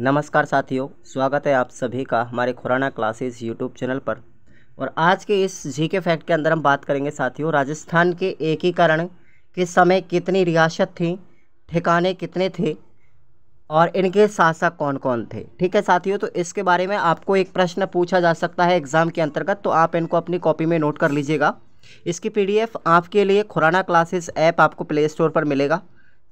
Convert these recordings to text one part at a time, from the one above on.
नमस्कार साथियों, स्वागत है आप सभी का हमारे खुराना क्लासेस यूट्यूब चैनल पर। और आज के इस जीके फैक्ट के अंदर हम बात करेंगे साथियों, राजस्थान के एकीकरण के समय कितनी रियासत थी, ठिकाने कितने थे और इनके शासक कौन कौन थे। ठीक है साथियों, तो इसके बारे में आपको एक प्रश्न पूछा जा सकता है एग्ज़ाम के अंतर्गत, तो आप इनको अपनी कॉपी में नोट कर लीजिएगा। इसकी पीडीएफ आपके लिए खुराना क्लासेस ऐप आपको प्ले स्टोर पर मिलेगा।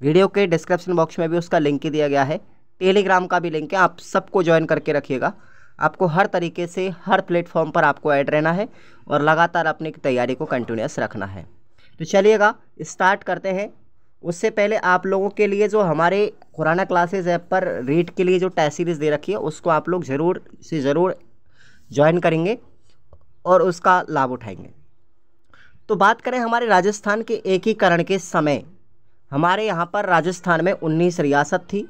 वीडियो के डिस्क्रिप्शन बॉक्स में भी उसका लिंक दिया गया है। टेलीग्राम का भी लिंक है, आप सबको ज्वाइन करके रखिएगा। आपको हर तरीके से हर प्लेटफॉर्म पर आपको ऐड रहना है और लगातार अपनी तैयारी को कंटिन्यूस रखना है। तो चलिएगा स्टार्ट करते हैं। उससे पहले आप लोगों के लिए जो हमारे खुराना क्लासेस ऐप पर रीड के लिए जो टेस्ट सीरीज़ दे रखी है उसको आप लोग ज़रूर से ज़रूर ज्वाइन करेंगे और उसका लाभ उठाएंगे। तो बात करें हमारे राजस्थान के एकीकरण के समय, हमारे यहाँ पर राजस्थान में 19 रियासत थी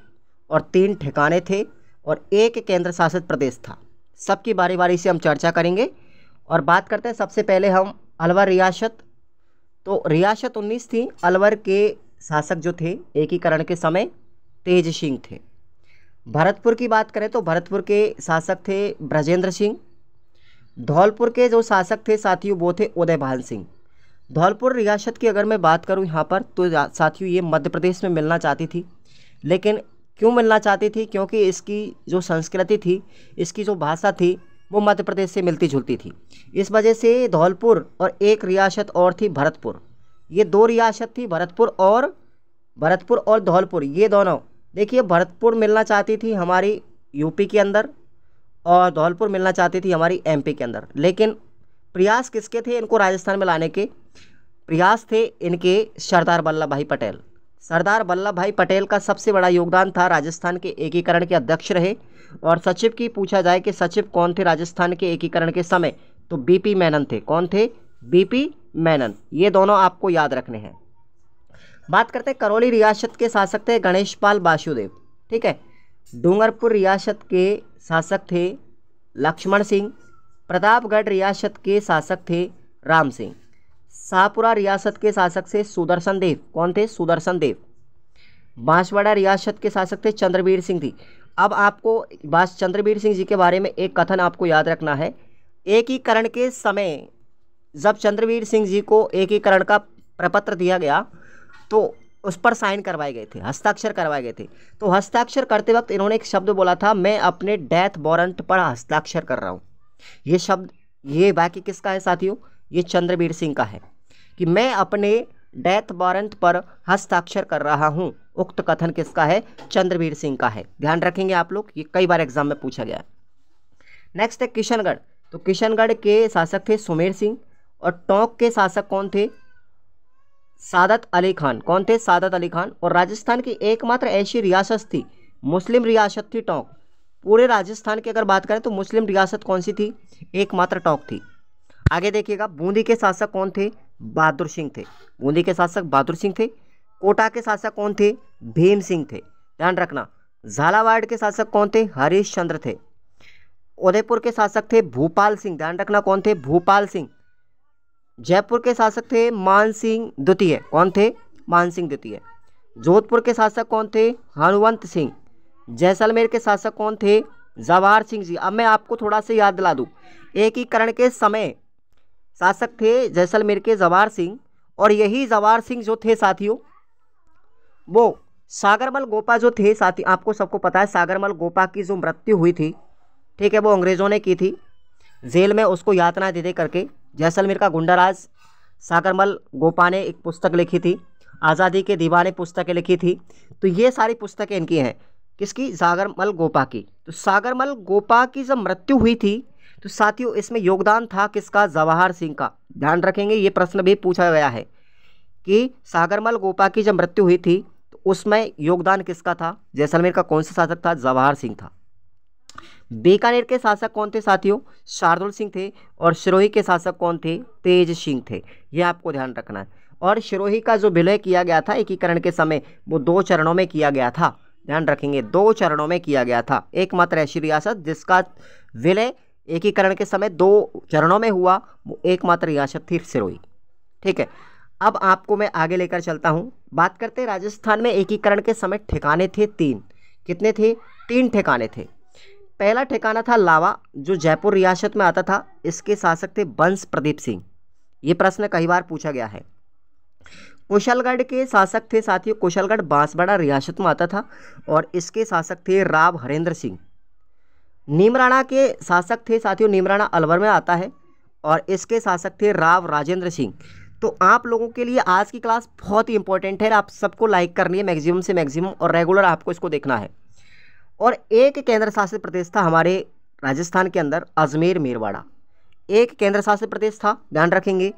और 3 ठिकाने थे और 1 केंद्र शासित प्रदेश था। सबकी बारी बारी से हम चर्चा करेंगे और बात करते हैं सबसे पहले हम अलवर रियासत। तो रियासत 19 थी। अलवर के शासक जो थे एकीकरण के समय तेज सिंह थे। भरतपुर की बात करें तो भरतपुर के शासक थे ब्रजेंद्र सिंह। धौलपुर के जो शासक थे साथियों वो थे उदयभान सिंह। धौलपुर रियासत की अगर मैं बात करूं यहाँ पर तो साथियों ये मध्य प्रदेश में मिलना चाहती थी, लेकिन क्यों मिलना चाहती थी? क्योंकि इसकी जो संस्कृति थी, इसकी जो भाषा थी वो मध्य प्रदेश से मिलती जुलती थी। इस वजह से धौलपुर और एक रियासत और थी भरतपुर, ये 2 रियासत थी, भरतपुर और धौलपुर। ये दोनों देखिए, भरतपुर मिलना चाहती थी हमारी यूपी के अंदर और धौलपुर मिलना चाहती थी हमारी एमपी के अंदर। लेकिन प्रयास किसके थे इनको राजस्थान में लाने के? प्रयास थे इनके सरदार वल्लभ भाई पटेल। सरदार वल्लभ भाई पटेल का सबसे बड़ा योगदान था। राजस्थान के एकीकरण के अध्यक्ष रहे। और सचिव की पूछा जाए कि सचिव कौन थे राजस्थान के एकीकरण के समय, तो बीपी मेनन थे। कौन थे? बीपी मेनन। ये दोनों आपको याद रखने हैं। बात करते हैं करौली रियासत के शासक थे गणेशपाल वासुदेव। ठीक है। डूंगरपुर रियासत के शासक थे लक्ष्मण सिंह। प्रतापगढ़ रियासत के शासक थे राम सिंह। शाहपुरा रियासत के शासक थे सुदर्शन देव। कौन थे? सुदर्शन देव। बांसवाड़ा रियासत के शासक थे चंद्रवीर सिंह जी। अब आपको चंद्रवीर सिंह जी के बारे में एक कथन आपको याद रखना है। एकीकरण के समय जब चंद्रवीर सिंह जी को एकीकरण का प्रपत्र दिया गया तो उस पर साइन करवाए गए थे, हस्ताक्षर करवाए गए थे। तो हस्ताक्षर करते वक्त इन्होंने एक शब्द बोला था, मैं अपने डेथ वारंट पर हस्ताक्षर कर रहा हूँ। ये शब्द, ये वाक्य किसका है साथियों? ये चंद्रवीर सिंह का है कि मैं अपने डेथ वारंट पर हस्ताक्षर कर रहा हूं। उक्त कथन किसका है? चंद्रवीर सिंह का है। ध्यान रखेंगे आप लोग, ये कई बार एग्जाम में पूछा गया है। नेक्स्ट है किशनगढ़। तो किशनगढ़ के शासक थे सुमेर सिंह। और टोंक के शासक कौन थे? सादत अली खान। कौन थे? सादत अली खान। और राजस्थान की एकमात्र ऐसी रियासत थी, मुस्लिम रियासत थी टोंक। पूरे राजस्थान की अगर बात करें तो मुस्लिम रियासत कौन सी थी? एकमात्र टोंक थी। आगे देखिएगा, बूंदी के शासक कौन थे? बहादुर सिंह थे। बूंदी के शासक बहादुर सिंह थे। कोटा के शासक कौन थे? भीम सिंह थे। ध्यान रखना। झालावाड़ के शासक कौन थे? हरीश चंद्र थे। उदयपुर के शासक थे भूपाल सिंह। ध्यान रखना, कौन थे? भूपाल सिंह। जयपुर के शासक थे मान सिंह द्वितीय। कौन थे? मान सिंह द्वितीय। जोधपुर के शासक कौन थे? हनुवंत सिंह। जैसलमेर के शासक कौन थे? जवाहर सिंह जी। अब मैं आपको थोड़ा सा याद दिला दूं, एकीकरण के समय शासक थे जैसलमेर के जवाहर सिंह। और यही जवाहर सिंह जो थे साथियों, वो सागरमल गोपा जो थे साथी, आपको सबको पता है सागरमल गोपा की जो मृत्यु हुई थी, ठीक है, वो अंग्रेज़ों ने की थी जेल में, उसको यातना दे दे करके। जैसलमेर का गुंडाराज सागरमल गोपा ने एक पुस्तक लिखी थी, आज़ादी के दीवाने पुस्तकें लिखी थी। तो ये सारी पुस्तकें इनकी हैं। किसकी? सागरमल गोपा की। तो सागरमल गोपा की जब मृत्यु हुई थी तो साथियों इसमें योगदान था किसका? जवाहर सिंह का। ध्यान रखेंगे, ये प्रश्न भी पूछा गया है कि सागरमल गोपा की जब मृत्यु हुई थी तो उसमें योगदान किसका था? जैसलमेर का कौन सा शासक था? जवाहर सिंह था। बीकानेर के शासक कौन थे साथियों? शार्दुल सिंह थे। और सिरोही के शासक कौन थे? तेज सिंह थे। ये आपको ध्यान रखना है। और सिरोही का जो विलय किया गया था एकीकरण के समय, वो 2 चरणों में किया गया था। ध्यान रखेंगे, 2 चरणों में किया गया था। एकमात्र ऐसी रियासत जिसका विलय एकीकरण के समय 2 चरणों में हुआ, वो एकमात्र रियासत थी सिरोही। ठीक है। अब आपको मैं आगे लेकर चलता हूँ। बात करते हैं राजस्थान में एकीकरण के समय ठिकाने थे 3। कितने थे? 3 ठिकाने थे। पहला ठिकाना था लावा, जो जयपुर रियासत में आता था। इसके शासक थे बंस प्रदीप सिंह। ये प्रश्न कई बार पूछा गया है। कुशलगढ़ के शासक थे साथियों, कुशलगढ़ बांसवाड़ा रियासत में आता था और इसके शासक थे राव हरेंद्र सिंह। नीमराणा के शासक थे साथियों, नीमराणा अलवर में आता है और इसके शासक थे राव राजेंद्र सिंह। तो आप लोगों के लिए आज की क्लास बहुत ही इंपॉर्टेंट है, आप सबको लाइक करनी है मैक्सिमम से मैक्सिमम और रेगुलर आपको इसको देखना है। और एक केंद्र शासित प्रदेश था हमारे राजस्थान के अंदर, अजमेर मेरवाड़ा। एक केंद्र शासित प्रदेश था, ध्यान रखेंगे।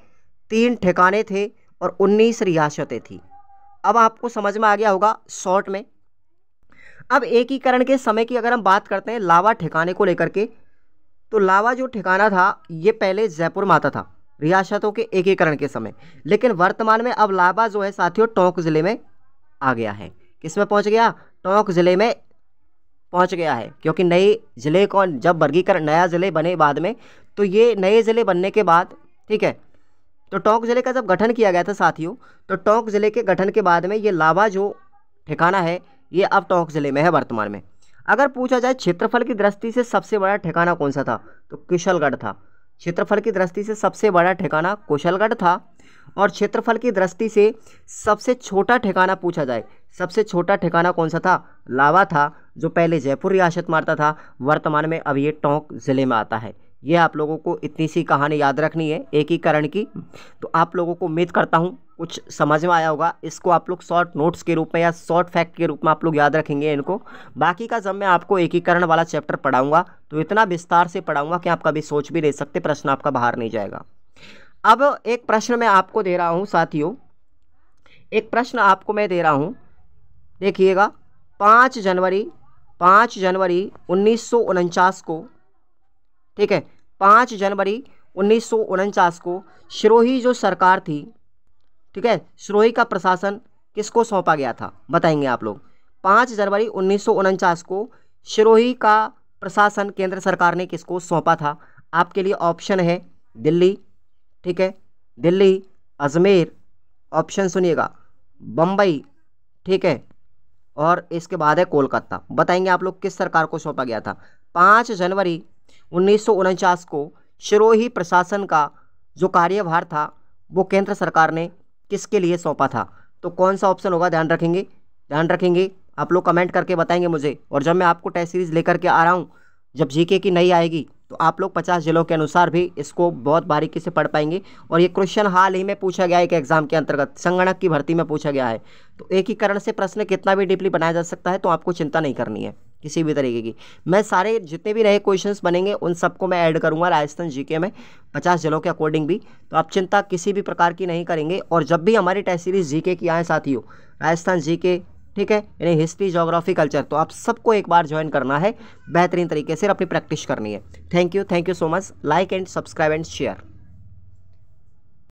3 ठिकाने थे और 19 रियासतें थी। अब आपको समझ में आ गया होगा शॉर्ट में। अब एकीकरण के समय की अगर हम बात करते हैं लावा ठिकाने को लेकर के, तो लावा जो ठिकाना था ये पहले जयपुर में आता था रियासतों के एकीकरण के समय, लेकिन वर्तमान में अब लावा जो है साथियों टोंक जिले में आ गया है। किस में पहुंच गया? टोंक जिले में पहुंच गया है, क्योंकि नए जिले को जब वर्गीकरण नया जिले बने बाद में, तो ये नए जिले बनने के बाद, ठीक है, तो टोंक जिले का जब गठन किया गया था साथियों, तो टोंक जिले के गठन के बाद में ये लावा जो ठिकाना है ये अब टोंक जिले में है वर्तमान में। अगर पूछा जाए क्षेत्रफल की दृष्टि से सबसे बड़ा ठिकाना कौन सा था, तो कुशलगढ़ था। क्षेत्रफल की दृष्टि से सबसे बड़ा ठिकाना कुशलगढ़ था। और क्षेत्रफल की दृष्टि से सबसे छोटा ठिकाना पूछा जाए, सबसे छोटा ठिकाना कौन सा था? लावा था, जो पहले जयपुर रियासत में आता था, वर्तमान में अब ये टोंक ज़िले में आता है। ये आप लोगों को इतनी सी कहानी याद रखनी है एकीकरण की। तो आप लोगों को उम्मीद करता हूँ कुछ समझ में आया होगा। इसको आप लोग शॉर्ट नोट्स के रूप में या शॉर्ट फैक्ट के रूप में आप लोग याद रखेंगे इनको। बाकी का जब मैं आपको एकीकरण वाला चैप्टर पढ़ाऊँगा तो इतना विस्तार से पढ़ाऊँगा कि आप कभी सोच भी नहीं सकते, प्रश्न आपका बाहर नहीं जाएगा। अब एक प्रश्न मैं आपको दे रहा हूँ साथियों, एक प्रश्न आपको मैं दे रहा हूँ, देखिएगा। 5 जनवरी 1949 को, ठीक है, 5 जनवरी 1949 को सिरोही जो सरकार थी, ठीक है, सिरोही का प्रशासन किसको सौंपा गया था? बताएंगे आप लोग। 5 जनवरी 1949 को सिरोही का प्रशासन केंद्र सरकार ने किसको सौंपा था? आपके लिए ऑप्शन है दिल्ली, ठीक है, दिल्ली, अजमेर, ऑप्शन सुनिएगा, बम्बई, ठीक है, और इसके बाद है कोलकाता। बताएंगे आप लोग किस सरकार को सौंपा गया था? 5 जनवरी 1949 को सिरोही प्रशासन का जो कार्यभार था वो केंद्र सरकार ने किसके लिए सौंपा था? तो कौन सा ऑप्शन होगा? ध्यान रखेंगे, ध्यान रखेंगे। आप लोग कमेंट करके बताएंगे मुझे। और जब मैं आपको टेस्ट सीरीज़ लेकर के आ रहा हूँ, जब जीके की नई आएगी, तो आप लोग 50 जिलों के अनुसार भी इसको बहुत बारीकी से पढ़ पाएंगे। और ये क्वेश्चन हाल ही में पूछा गया है एक एग्जाम के अंतर्गत, संगणक की भर्ती में पूछा गया है। तो एकीकरण से प्रश्न कितना भी डीपली बनाया जा सकता है, तो आपको चिंता नहीं करनी है किसी भी तरीके की। मैं सारे जितने भी नए क्वेश्चंस बनेंगे उन सबको मैं ऐड करूंगा राजस्थान जीके में, 50 जिलों के अकॉर्डिंग भी। तो आप चिंता किसी भी प्रकार की नहीं करेंगे। और जब भी हमारी टेस्ट सीरीज जीके की आए साथियों, राजस्थान जीके, ठीक है, यानी हिस्ट्री, ज्योग्राफी, कल्चर, तो आप सबको एक बार ज्वाइन करना है बेहतरीन तरीके से, अपनी प्रैक्टिस करनी है। Thank you so much. Like and subscribe and share.